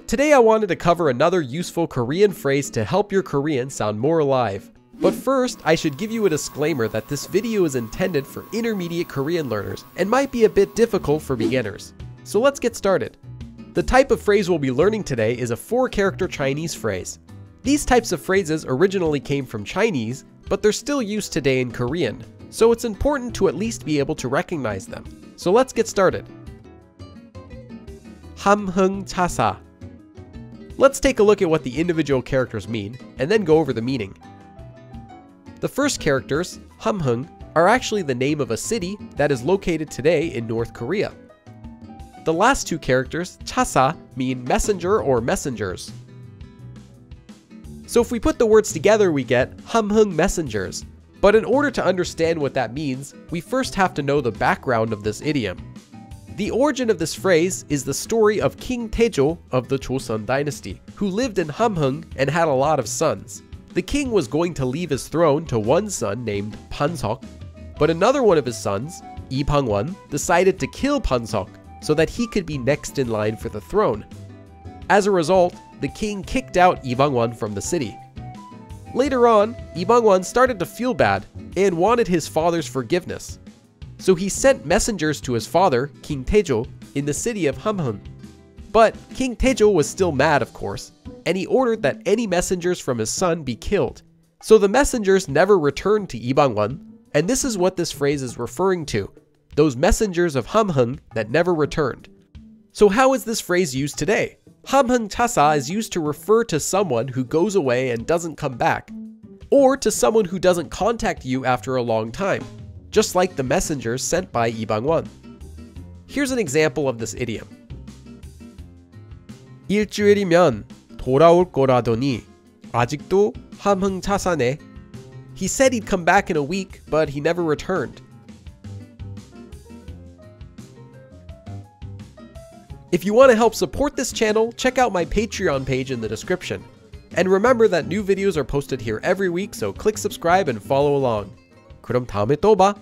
Today I wanted to cover another useful Korean phrase to help your Korean sound more alive. But first, I should give you a disclaimer that this video is intended for intermediate Korean learners and might be a bit difficult for beginners. So let's get started. The type of phrase we'll be learning today is a 4-character Chinese phrase. These types of phrases originally came from Chinese, but they're still used today in Korean, so it's important to at least be able to recognize them. So let's get started. 함흥차사. Let's take a look at what the individual characters mean, and then go over the meaning. The first characters, Humhum, are actually the name of a city that is located today in North Korea. The last two characters, chasa, mean messenger or messengers. So if we put the words together, we get Humhum messengers. But in order to understand what that means, we first have to know the background of this idiom. The origin of this phrase is the story of King Taejo of the Joseon dynasty, who lived in Humhum and had a lot of sons. The king was going to leave his throne to one son named Pansok, but another one of his sons, Lee Bang-won, decided to kill Pansok so that he could be next in line for the throne. As a result, the king kicked out Lee Bang-won from the city. Later on, Lee Bang-won started to feel bad and wanted his father's forgiveness. So he sent messengers to his father, King Taejo, in the city of Humhum. But King Taejo was still mad, of course, and he ordered that any messengers from his son be killed. So the messengers never returned to Lee Bang-won, and this is what this phrase is referring to, those messengers of Humhum that never returned. So how is this phrase used today? 함흥차사 is used to refer to someone who goes away and doesn't come back, or to someone who doesn't contact you after a long time, just like the messengers sent by Lee Bang-won. Here's an example of this idiom. 일주일이면 돌아올 거라더니 아직도 함흥차사네. He said he'd come back in a week, but he never returned. If you want to help support this channel, check out my Patreon page in the description. And remember that new videos are posted here every week, so click subscribe and follow along. 그럼 다음에 또 봐.